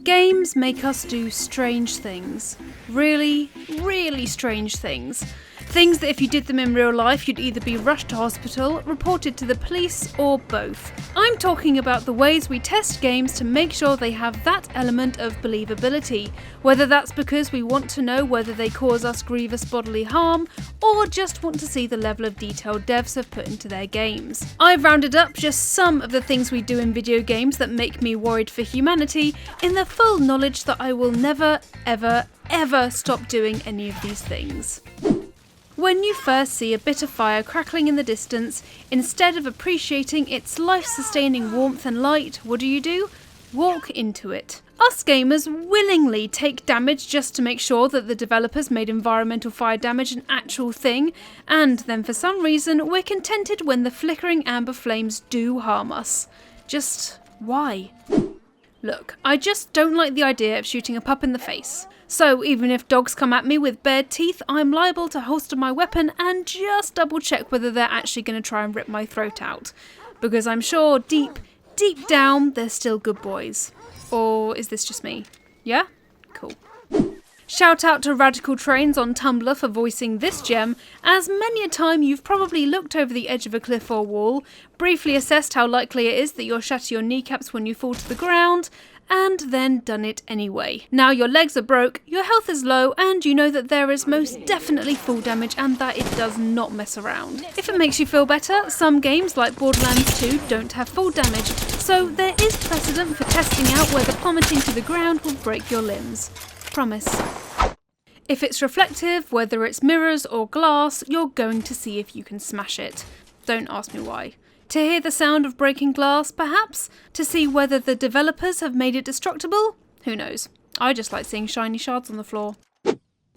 Games make us do strange things. Really, really strange things. Things that if you did them in real life, you'd either be rushed to hospital, reported to the police, or both. I'm talking about the ways we test games to make sure they have that element of believability, whether that's because we want to know whether they cause us grievous bodily harm, or just want to see the level of detail devs have put into their games. I've rounded up just some of the things we do in video games that make me worried for humanity, in the full knowledge that I will never, ever, ever stop doing any of these things. When you first see a bit of fire crackling in the distance, instead of appreciating its life-sustaining warmth and light, what do? Walk into it. Us gamers willingly take damage just to make sure that the developers made environmental fire damage an actual thing, and then for some reason we're contented when the flickering amber flames do harm us. Just why? Look, I just don't like the idea of shooting a pup in the face. So even if dogs come at me with bared teeth, I'm liable to holster my weapon and just double check whether they're actually going to try and rip my throat out. Because I'm sure deep down, they're still good boys. Or is this just me? Yeah? Cool. Shout out to Radical Trains on Tumblr for voicing this gem, as many a time you've probably looked over the edge of a cliff or wall, briefly assessed how likely it is that you'll shatter your kneecaps when you fall to the ground, and then done it anyway. Now your legs are broke, your health is low, and you know that there is most definitely full damage and that it does not mess around. If it makes you feel better, some games like Borderlands 2 don't have full damage, so there is precedent for testing out whether plummeting to the ground will break your limbs. Promise. If it's reflective, whether it's mirrors or glass, you're going to see if you can smash it. Don't ask me why. To hear the sound of breaking glass, perhaps? To see whether the developers have made it destructible? Who knows? I just like seeing shiny shards on the floor.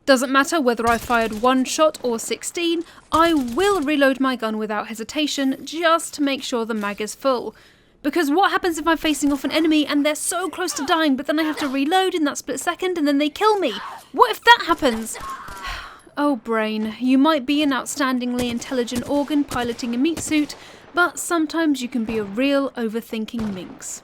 Doesn't matter whether I fired 1 shot or 16, I will reload my gun without hesitation, just to make sure the mag is full. Because what happens if I'm facing off an enemy and they're so close to dying, but then I have to reload in that split second and then they kill me? What if that happens? Oh brain, you might be an outstandingly intelligent organ piloting a meat suit, but sometimes you can be a real overthinking minx.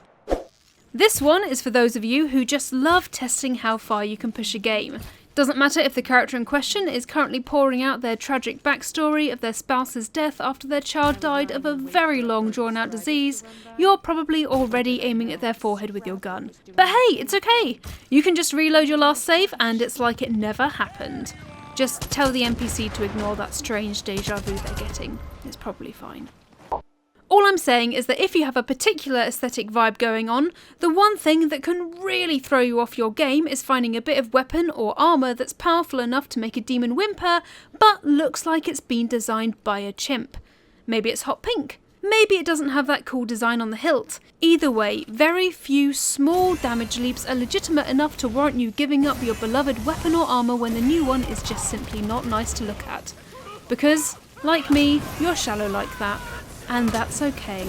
This one is for those of you who just love testing how far you can push a game. Doesn't matter if the character in question is currently pouring out their tragic backstory of their spouse's death after their child died of a very long drawn-out disease, you're probably already aiming at their forehead with your gun. But hey, it's okay! You can just reload your last save and it's like it never happened. Just tell the NPC to ignore that strange deja vu they're getting. It's probably fine. All I'm saying is that if you have a particular aesthetic vibe going on, the one thing that can really throw you off your game is finding a bit of weapon or armour that's powerful enough to make a demon whimper, but looks like it's been designed by a chimp. Maybe it's hot pink. Maybe it doesn't have that cool design on the hilt. Either way, very few small damage leaps are legitimate enough to warrant you giving up your beloved weapon or armour when the new one is just simply not nice to look at. Because, like me, you're shallow like that. And that's okay.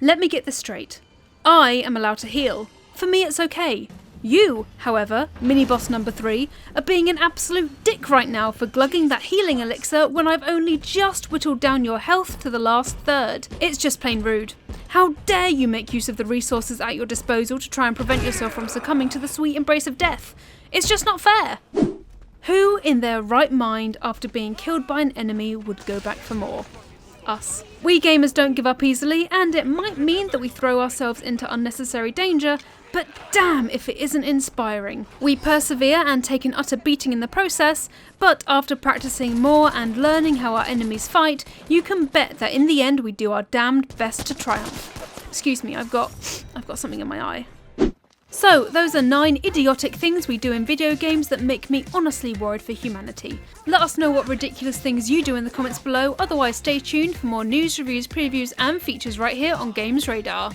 Let me get this straight. I am allowed to heal. For me it's okay. You, however, mini-boss number 3, are being an absolute dick right now for glugging that healing elixir when I've only just whittled down your health to the last third. It's just plain rude. How dare you make use of the resources at your disposal to try and prevent yourself from succumbing to the sweet embrace of death? It's just not fair. Who in their right mind after being killed by an enemy would go back for more? Us. We gamers don't give up easily, and it might mean that we throw ourselves into unnecessary danger, but damn if it isn't inspiring. We persevere and take an utter beating in the process, but after practicing more and learning how our enemies fight, you can bet that in the end we do our damned best to triumph. Excuse me, I've got something in my eye. So, those are 9 idiotic things we do in video games that make me honestly worried for humanity. Let us know what ridiculous things you do in the comments below, otherwise stay tuned for more news, reviews, previews and features right here on GamesRadar.